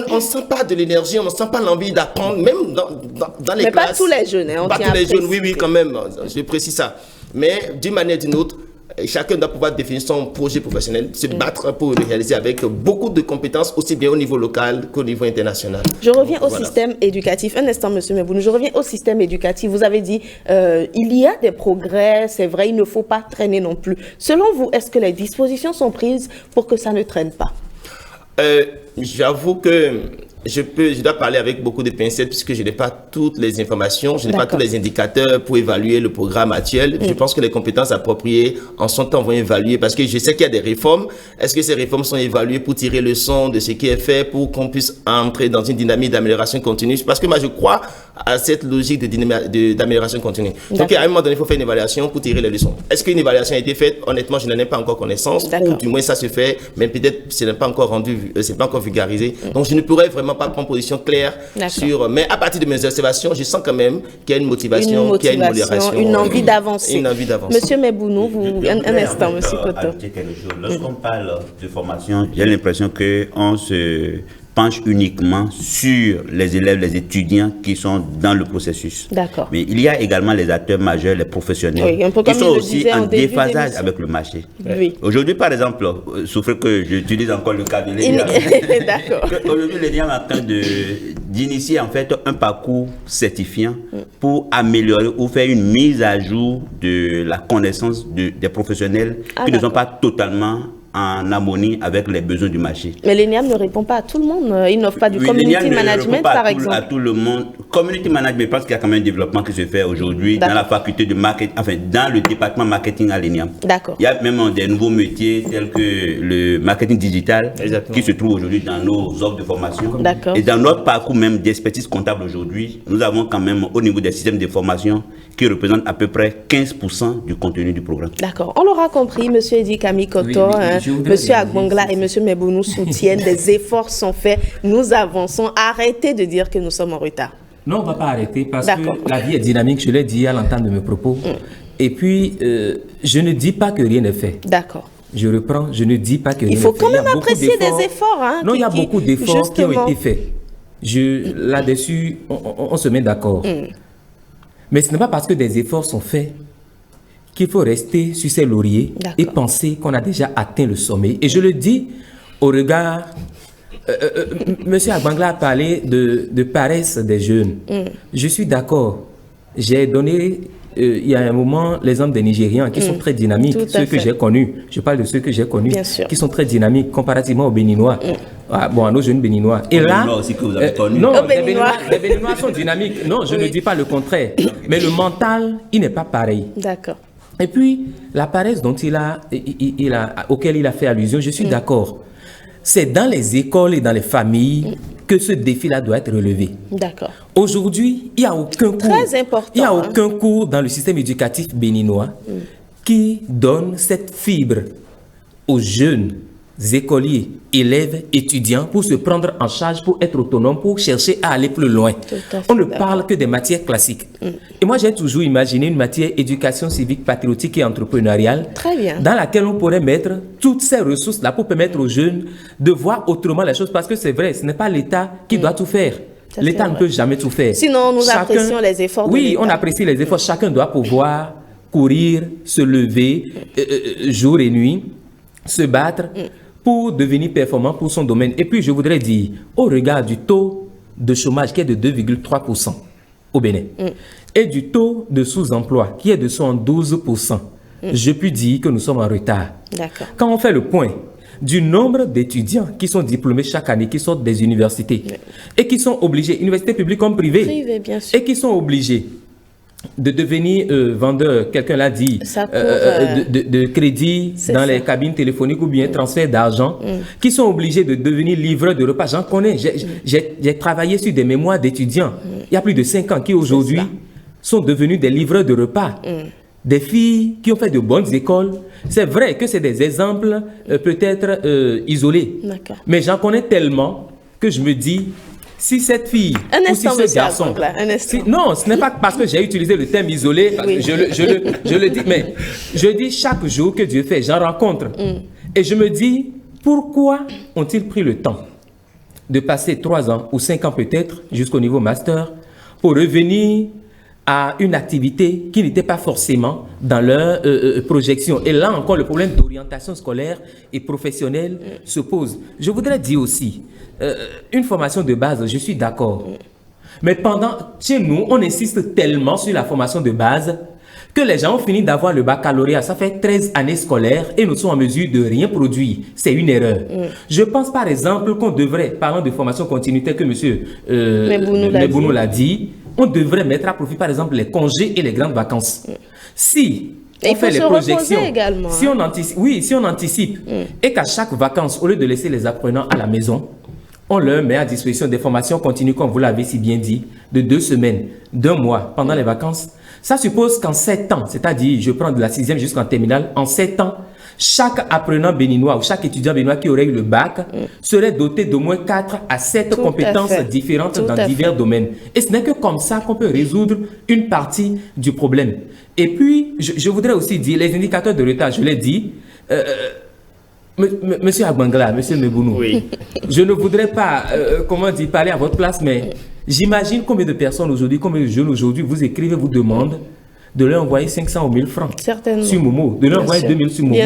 on ne sent pas de l'énergie, on ne sent pas l'envie d'apprendre, même dans les classes. Mais pas tous les jeunes, on pas tous les jeunes, oui, quand même, je précise ça. Mais d'une manière ou d'une autre, chacun doit pouvoir définir son projet professionnel, se battre pour le réaliser avec beaucoup de compétences, aussi bien au niveau local qu'au niveau international. Je reviens au système éducatif. Un instant, M. Mbounou, je reviens au système éducatif. Vous avez dit, il y a des progrès, c'est vrai, il ne faut pas traîner non plus. Selon vous, est-ce que les dispositions sont prises pour que ça ne traîne pas? J'avoue que je dois parler avec beaucoup de pincettes puisque je n'ai pas toutes les informations, je n'ai pas tous les indicateurs pour évaluer le programme actuel. Je pense que les compétences appropriées en son temps vont évaluer parce que je sais qu'il y a des réformes. Est-ce que ces réformes sont évaluées pour tirer leçon de ce qui est fait pour qu'on puisse entrer dans une dynamique d'amélioration continue? Parce que moi, je crois à cette logique d'amélioration continue. Donc, à un moment donné, il faut faire une évaluation pour tirer les leçons. Est-ce qu'une évaluation a été faite? Honnêtement, je n'en ai pas encore connaissance. Ou du moins, ça se fait, mais peut-être ce n'est pas encore rendu, c'est pas encore vulgarisé. Donc, je ne pourrais vraiment pas prendre position claire sur... Mais à partir de mes observations, je sens quand même qu'il y a une motivation, qu'il y a une modération. Une envie d'avancer. Une envie d'avancer. Monsieur Mbounou, un instant, monsieur Koto. Lorsqu'on parle de formation, j'ai l'impression qu'on se penche uniquement sur les élèves, les étudiants qui sont dans le processus. D'accord. Mais il y a également les acteurs majeurs, les professionnels, qui sont aussi en déphasage avec le marché. Oui. Aujourd'hui, par exemple, souffrez que j'utilise encore le cas de l'ENIAM. D'accord. Aujourd'hui, l'ENIAM est en train d'initier en fait un parcours certifiant pour améliorer ou faire une mise à jour de la connaissance des professionnels qui ne sont pas totalement en harmonie avec les besoins du marché. Mais l'ENIAM ne répond pas à tout le monde. Il n'offre pas du Oui, community l'ENIAM ne répond management, pas par à exemple. à tout le monde. Community management, parce qu'il y a quand même un développement qui se fait aujourd'hui dans la faculté de marketing, enfin dans le département marketing à l'ENIAM. D'accord. Il y a même des nouveaux métiers tels que le marketing digital qui se trouve aujourd'hui dans nos offres de formation. D'accord. Et dans notre parcours même d'expertise comptable aujourd'hui, nous avons quand même au niveau des systèmes de formation qui représentent à peu près 15% du contenu du programme. D'accord. On l'aura compris, M. Edi Kamikoto, M. Agbangla et M. Mebounou soutiennent, des efforts sont faits, nous avançons. Arrêtez de dire que nous sommes en retard. Non, on ne va pas arrêter parce que la vie est dynamique, je l'ai dit à l'entente de mes propos. Et puis, je ne dis pas que rien n'est fait. D'accord. Je reprends, je ne dis pas que rien n'est fait. Il faut quand même apprécier des efforts. Hein, non, il y a beaucoup d'efforts qui ont été faits. Là-dessus, on se met d'accord. Mais ce n'est pas parce que des efforts sont faits qu'il faut rester sur ses lauriers et penser qu'on a déjà atteint le sommet. Et je le dis au regard... Monsieur Agbangla a parlé de paresse des jeunes. Je suis d'accord. J'ai donné, il y a un moment, l'exemple des Nigérians qui sont très dynamiques, ceux que j'ai connus. Je parle de ceux que j'ai connus, qui sont très dynamiques comparativement aux Béninois. À nos jeunes Béninois. Et là, aussi que vous avez connu. Non, les Béninois sont dynamiques. Non, je ne dis pas le contraire. Mais le mental, il n'est pas pareil. D'accord. Et puis, la paresse dont auquel il a fait allusion, je suis d'accord. C'est dans les écoles et dans les familles que ce défi-là doit être relevé. D'accord. Aujourd'hui, il n'y a aucun cours. Très important. Il n'y a aucun cours dans le système éducatif béninois qui donne cette fibre aux jeunes écoliers, élèves, étudiants pour se prendre en charge, pour être autonomes, pour chercher à aller plus loin. On ne parle que des matières classiques. Et moi, j'ai toujours imaginé une matière éducation civique, patriotique et entrepreneuriale dans laquelle on pourrait mettre toutes ces ressources-là pour permettre aux jeunes de voir autrement les choses. Parce que c'est vrai, ce n'est pas l'État qui doit tout faire. L'État ne peut jamais tout faire. Sinon, nous apprécions les efforts de l'État. Oui, on apprécie les efforts. Chacun doit pouvoir courir, se lever jour et nuit, se battre pour devenir performant pour son domaine. Et puis, je voudrais dire, au regard du taux de chômage qui est de 2,3% au Bénin et du taux de sous-emploi qui est de 112%, je puis dire que nous sommes en retard. Quand on fait le point du nombre d'étudiants qui sont diplômés chaque année, qui sortent des universités et qui sont obligés, universités publiques comme privées, bien sûr, et qui sont obligés de devenir vendeur, quelqu'un l'a dit, de crédit dans les cabines téléphoniques ou bien transfert d'argent, qui sont obligés de devenir livreurs de repas. J'en connais, j'ai travaillé sur des mémoires d'étudiants, il y a plus de 5 ans, qui aujourd'hui sont devenus des livreurs de repas. Des filles qui ont fait de bonnes écoles. C'est vrai que c'est des exemples peut-être isolés, mais j'en connais tellement que je me dis... Si cette fille ou si ce garçon... non, ce n'est pas parce que j'ai utilisé le terme isolé, je le dis, mais je dis chaque jour que Dieu fait, j'en rencontre. Et je me dis, pourquoi ont-ils pris le temps de passer 3 ans ou 5 ans peut-être jusqu'au niveau master pour revenir à une activité qui n'était pas forcément dans leur projection. Et là encore, le problème d'orientation scolaire et professionnelle se pose. Je voudrais dire aussi, une formation de base, je suis d'accord. Mais chez nous, on insiste tellement sur la formation de base que les gens ont fini d'avoir le baccalauréat. Ça fait 13 années scolaires et nous sommes en mesure de rien produire. C'est une erreur. Je pense par exemple qu'on devrait, parlant de formation continue, tel que M. Mebounou l'a dit, on devrait mettre à profit par exemple les congés et les grandes vacances. Si on fait les projections, également, si on anticipe et qu'à chaque vacances, au lieu de laisser les apprenants à la maison, on leur met à disposition des formations continues, comme vous l'avez si bien dit, de 2 semaines, d'1 mois pendant les vacances. Ça suppose qu'en 7 ans, c'est-à-dire je prends de la 6e jusqu'en terminale, en 7 ans, chaque apprenant béninois ou chaque étudiant béninois qui aurait eu le bac serait doté d'au moins 4 à 7 compétences différentes dans divers domaines. Et ce n'est que comme ça qu'on peut résoudre une partie du problème. Et puis, je voudrais aussi dire, les indicateurs de retard, je l'ai dit, Monsieur Agbangla, Monsieur Mebounou, je ne voudrais pas, parler à votre place, mais j'imagine combien de personnes aujourd'hui, combien de jeunes aujourd'hui vous écrivez, vous demandent de leur envoyer 500 ou 1000 francs sur Momo, de leur envoyer 2000 sur Momo.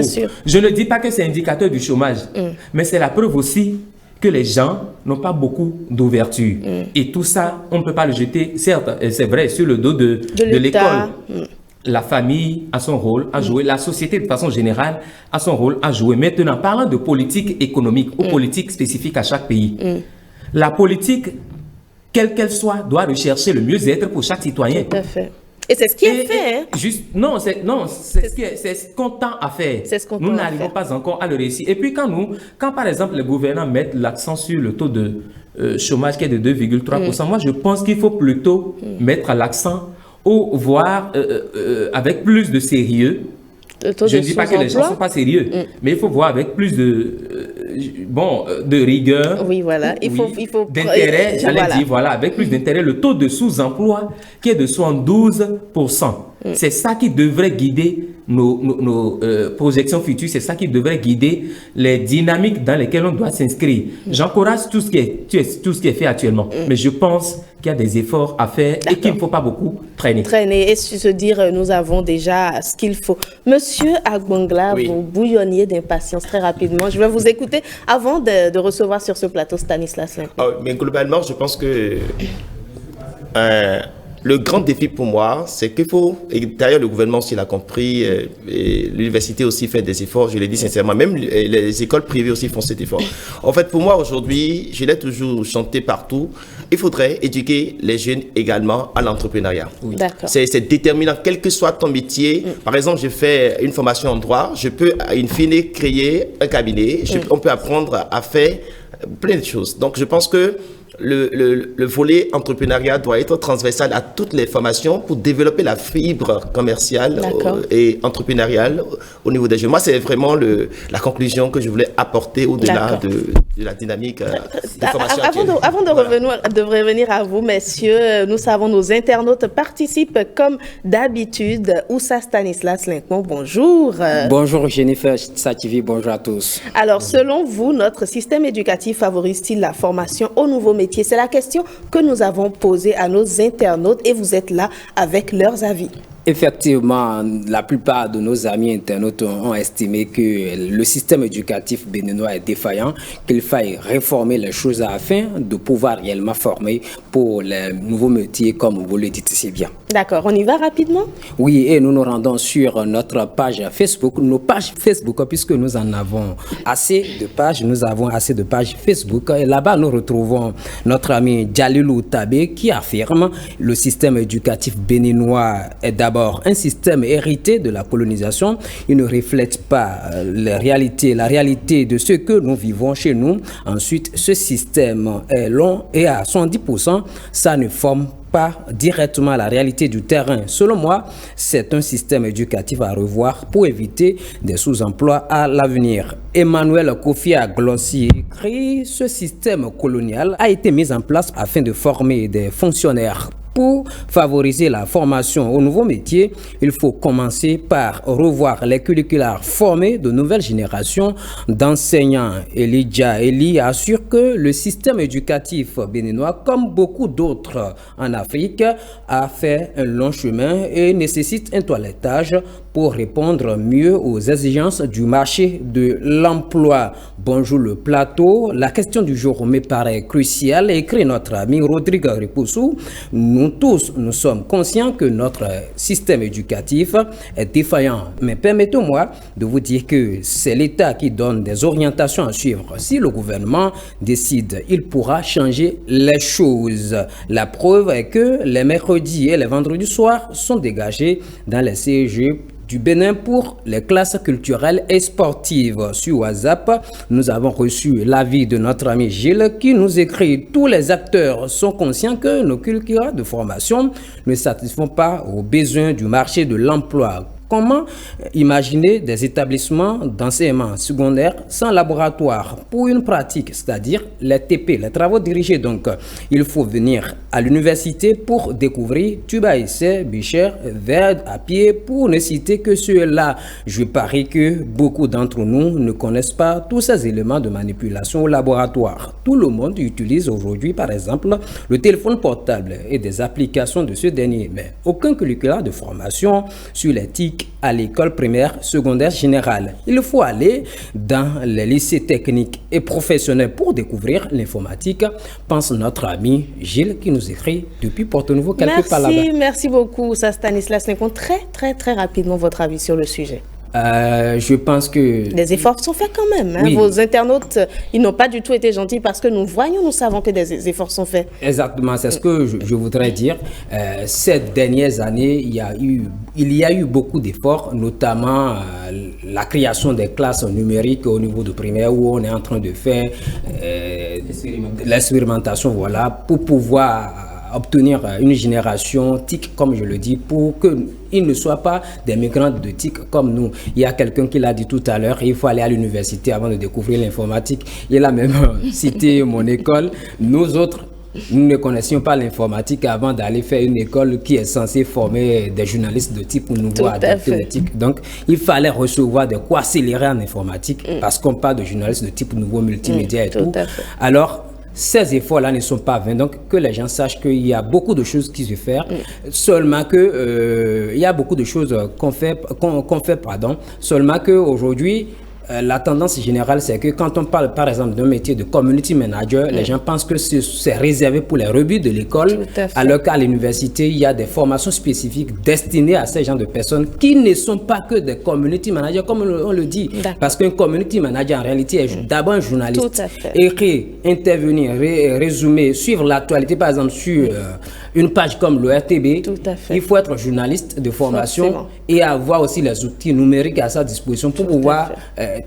Je ne dis pas que c'est indicateur du chômage, mais c'est la preuve aussi que les gens n'ont pas beaucoup d'ouverture. Et tout ça, on ne peut pas le jeter, certes, c'est vrai, sur le dos de l'école. la famille a son rôle à jouer, la société de façon générale a son rôle à jouer. Maintenant, parlant de politique économique ou politique spécifique à chaque pays, la politique, quelle qu'elle soit, doit rechercher le mieux-être pour chaque citoyen. Tout à fait. Et c'est ce qui est fait. C'est ce qu'on tend à faire. C'est ce qu'on nous tend à n'arrivons faire. pas encore à le réussir. Et puis quand par exemple les gouvernants mettent l'accent sur le taux de chômage qui est de 2,3%, moi je pense qu'il faut plutôt mettre l'accent ou voir avec plus de sérieux. Je ne dis pas que les gens ne sont pas sérieux, mais il faut voir avec plus de rigueur. Oui, voilà. Il faut d'intérêt, dire, avec plus d'intérêt, le taux de sous-emploi qui est de 72%. C'est ça qui devrait guider nos projections futures, c'est ça qui devrait guider les dynamiques dans lesquelles on doit s'inscrire. J'encourage tout ce qui est fait actuellement, mais je pense qu'il y a des efforts à faire et qu'il ne faut pas beaucoup traîner. Et se dire, nous avons déjà ce qu'il faut. Monsieur Agbangla, vous bouillonniez d'impatience très rapidement. Je vais vous écouter avant de recevoir sur ce plateau Stanislas Lincon. Mais globalement, je pense que le grand défi pour moi, c'est qu'il faut, et d'ailleurs le gouvernement aussi l'a compris, et l'université aussi fait des efforts, je l'ai dit sincèrement, même les écoles privées aussi font cet effort. En fait, pour moi aujourd'hui, je l'ai toujours chanté partout, il faudrait éduquer les jeunes également à l'entrepreneuriat. D'accord. C'est déterminant, quel que soit ton métier. Par exemple, je fais une formation en droit, je peux in fine créer un cabinet, on peut apprendre à faire plein de choses. Donc je pense que le volet entrepreneuriat doit être transversal à toutes les formations pour développer la fibre commerciale et entrepreneuriale au niveau des jeunes. Moi, c'est vraiment la conclusion que je voulais apporter au-delà de la dynamique des formations Avant de revenir à vous, messieurs, nous savons nos internautes participent comme d'habitude. Oussa Stanislas Lincon, bonjour. Bonjour Jennifer Sativi, bonjour à tous. Alors, selon vous, notre système éducatif favorise-t-il la formation aux nouveaux métiers? C'est la question que nous avons posée à nos internautes et vous êtes là avec leurs avis. Effectivement, la plupart de nos amis internautes ont estimé que le système éducatif béninois est défaillant, qu'il faille réformer les choses afin de pouvoir réellement former pour les nouveaux métiers, comme vous le dites si bien. D'accord, on y va rapidement? Oui, et nous nous rendons sur notre page Facebook, nos pages Facebook, puisque nous en avons assez de pages, nous avons assez de pages Facebook. Et là-bas, nous retrouvons notre ami Djalilou Tabé qui affirme le système éducatif béninois est d'abord un système hérité de la colonisation. Il ne reflète pas la réalité de ce que nous vivons chez nous. Ensuite, ce système est long et à 110%, ça ne forme pas directement la réalité du terrain. Selon moi, c'est un système éducatif à revoir pour éviter des sous-emplois à l'avenir. Emmanuel Kofi Aglossi écrit: ce système colonial a été mis en place afin de former des fonctionnaires. Pour favoriser la formation aux nouveaux métiers, il faut commencer par revoir les curriculaires, former de nouvelles générations d'enseignants. Elijah Eli assure que le système éducatif béninois, comme beaucoup d'autres en Afrique, a fait un long chemin et nécessite un toilettage pour répondre mieux aux exigences du marché de l'emploi. Bonjour le plateau. La question du jour me paraît cruciale, écrit notre ami Rodrigue Ripoussou. Nous tous, nous sommes conscients que notre système éducatif est défaillant. Mais permettez-moi de vous dire que c'est l'État qui donne des orientations à suivre. Si le gouvernement décide, il pourra changer les choses. La preuve est que les mercredis et les vendredis soirs sont dégagés dans les CEG du Bénin pour les classes culturelles et sportives. Sur WhatsApp, nous avons reçu l'avis de notre ami Gilles qui nous écrit: tous les acteurs sont conscients que nos curricula de formation ne satisfont pas aux besoins du marché de l'emploi. Comment imaginer des établissements d'enseignement secondaire sans laboratoire pour une pratique, c'est-à-dire les TP, les travaux dirigés? Donc, il faut venir à l'université pour découvrir Tuba-Essai, Bichère, Verde, à pied, pour ne citer que ceux-là. Je parie que beaucoup d'entre nous ne connaissent pas tous ces éléments de manipulation au laboratoire. Tout le monde utilise aujourd'hui, par exemple, le téléphone portable et des applications de ce dernier, mais aucun curricula de formation sur les TIC TIC à l'école primaire secondaire générale. Il faut aller dans les lycées techniques et professionnels pour découvrir l'informatique, pense notre ami Gilles qui nous écrit depuis Porto-Nouveau quelque part là-bas. Merci beaucoup, Stanislas Nencon. Très rapidement votre avis sur le sujet. Je pense que... Des efforts sont faits quand même. Hein. Oui. Vos internautes, ils n'ont pas du tout été gentils parce que nous savons que des efforts sont faits. Exactement, c'est ce que je voudrais dire. Ces dernières années, il y a eu beaucoup d'efforts, notamment la création des classes numériques au niveau de primaire où on est en train de faire l'expérimentation, voilà, pour pouvoir obtenir une génération TIC, comme je le dis, pour qu'ils ne soient pas des migrants de TIC comme nous. Il y a quelqu'un qui l'a dit tout à l'heure, il faut aller à l'université avant de découvrir l'informatique. Il a même cité mon école. Nous autres, nous ne connaissions pas l'informatique avant d'aller faire une école qui est censée former des journalistes de type nouveau adapté au TIC. Donc, il fallait recevoir de quoi accélérer en informatique parce qu'on parle de journalistes de type nouveau multimédia et tout. Alors, ces efforts-là ne sont pas vains, donc que les gens sachent qu'il y a beaucoup de choses qui se font, seulement que il y a beaucoup de choses qu'on fait, seulement qu'aujourd'hui, la tendance générale, c'est que quand on parle par exemple d'un métier de community manager, les gens pensent que c'est réservé pour les rebuts de l'école, alors qu'à l'université, il y a des formations spécifiques destinées à ces gens de personnes qui ne sont pas que des community managers, comme on le dit. Parce qu'un community manager, en réalité, est d'abord un journaliste. Écrire, intervenir, résumer, suivre l'actualité, par exemple, sur une page comme le RTB, il faut être journaliste de formation et avoir aussi les outils numériques à sa disposition pour pouvoir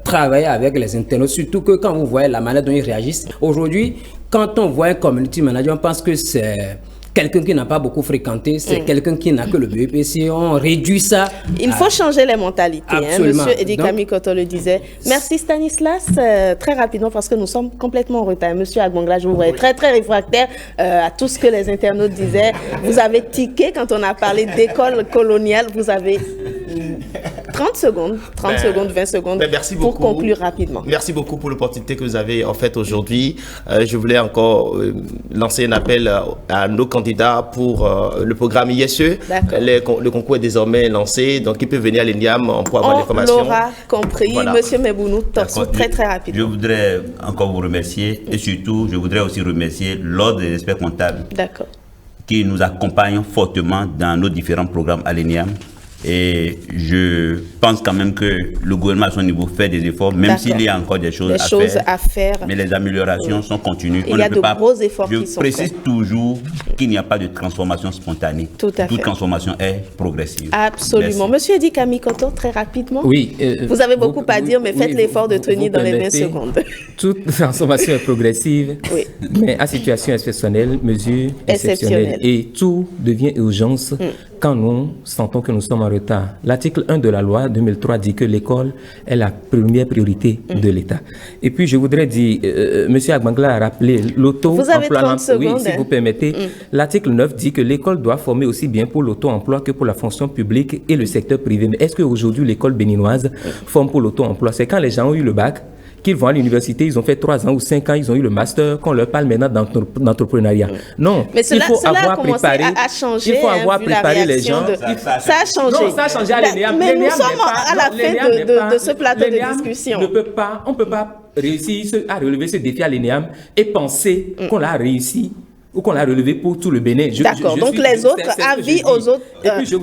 travailler avec les internautes, surtout que quand vous voyez la manière dont ils réagissent. Aujourd'hui, quand on voit un community manager, on pense que c'est quelqu'un qui n'a pas beaucoup fréquenté, c'est quelqu'un qui n'a que le BEPC, on réduit ça. Il faut changer les mentalités, hein, Monsieur Edi Kamikoto le disait. Merci Stanislas, très rapidement parce que nous sommes complètement en retard. Monsieur Agbongla, je vous voyais très réfractaire à tout ce que les internautes disaient. Vous avez tiqué quand on a parlé d'école coloniale, vous avez 30 secondes, 20 secondes pour conclure rapidement. Merci beaucoup pour l'opportunité que vous avez en fait aujourd'hui. Je voulais encore lancer un appel à nos candidats pour le programme ISE. Le concours est désormais lancé, donc ils peuvent venir à l'ENIAM pour avoir des formations. On l'aura compris. Voilà. Monsieur Mebounou, très rapidement. Je voudrais encore vous remercier et surtout, je voudrais aussi remercier l'Ordre des experts comptables qui nous accompagnent fortement dans nos différents programmes à l'ENIAM. Et je pense quand même que le gouvernement à son niveau fait des efforts, même s'il y a encore des choses à faire. Mais les améliorations sont continues. Il y a de gros efforts qui sont faits. Je précise toujours qu'il n'y a pas de transformation spontanée. Toute transformation est progressive. Absolument. Merci. Monsieur Edi Kamikoto, très rapidement. Oui. Vous avez beaucoup à dire, mais faites l'effort de tenir dans les 20 secondes. Toute transformation est progressive, mais à situation exceptionnelle, mesure exceptionnelle. Et tout devient urgence quand nous sentons que nous sommes en retard. L'article 1 de la loi 2003 dit que l'école est la première priorité de l'État. Et puis je voudrais dire, M. Agbangla a rappelé l'auto-emploi. Vous avez 30 secondes. Oui, si vous permettez. L'article 9 dit que l'école doit former aussi bien pour l'auto-emploi que pour la fonction publique et le secteur privé. Mais est-ce qu'aujourd'hui l'école béninoise forme pour l'auto-emploi? C'est quand les gens ont eu le bac, qu'ils vont à l'université, ils ont fait 3 ans ou 5 ans, ils ont eu le master, qu'on leur parle maintenant d'entrepreneuriat. Non, mais il faut avoir préparé, il faut avoir préparé les gens. Ça a changé. Non, ça a changé à l'ENEAM. Mais nous sommes à la fin de ce plateau de discussion. On ne peut pas réussir à relever ce défi à l'ENEAM et penser qu'on l'a réussi ou qu'on l'a relevé pour tout le Bénin. D'accord, donc les autres, avis aux autres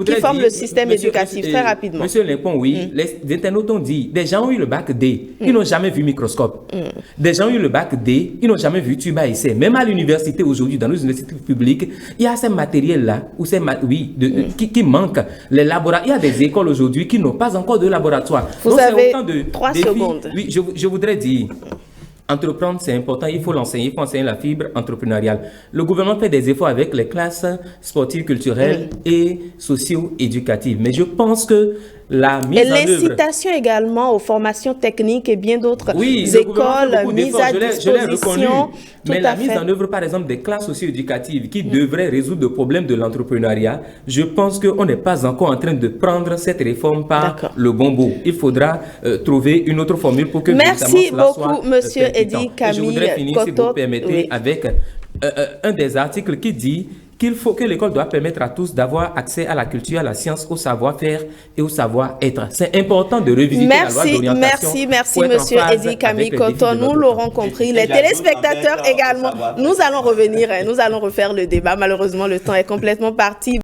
qui forment le système éducatif, très rapidement. Monsieur Limpon, oui, les internautes ont dit, des gens ont eu le bac D, ils n'ont jamais vu microscope. Des gens ont eu le bac D, ils n'ont jamais vu tuba essai. Même à l'université aujourd'hui, dans nos universités publiques, il y a ces matériels-là, qui manquent. Les laboratoires, il y a des écoles aujourd'hui qui n'ont pas encore de laboratoire. Vous avez 3 secondes. Oui, je voudrais dire... Entreprendre, c'est important, il faut l'enseigner, il faut enseigner la fibre entrepreneuriale. Le gouvernement fait des efforts avec les classes sportives, culturelles et socio-éducatives. Mais je pense que la mise en œuvre... Et l'incitation également aux formations techniques et bien d'autres écoles mises à disposition. Mais la mise en œuvre, par exemple, des classes socio-éducatives qui devraient résoudre le problème de l'entrepreneuriat, je pense qu'on n'est pas encore en train de prendre cette réforme par le bon bout. Il faudra trouver une autre formule pour que... Merci beaucoup, Monsieur Edi Kamikoto. Je voudrais finir, si vous permettez, avec un des articles qui dit que l'école doit permettre à tous d'avoir accès à la culture, à la science, au savoir-faire et au savoir-être. C'est important de revisiter la loi d'orientation. Merci, monsieur Eddy Kamikoto. Nous l'aurons compris. Les téléspectateurs également. Nous allons revenir, nous allons refaire le débat. Malheureusement, le temps est complètement parti.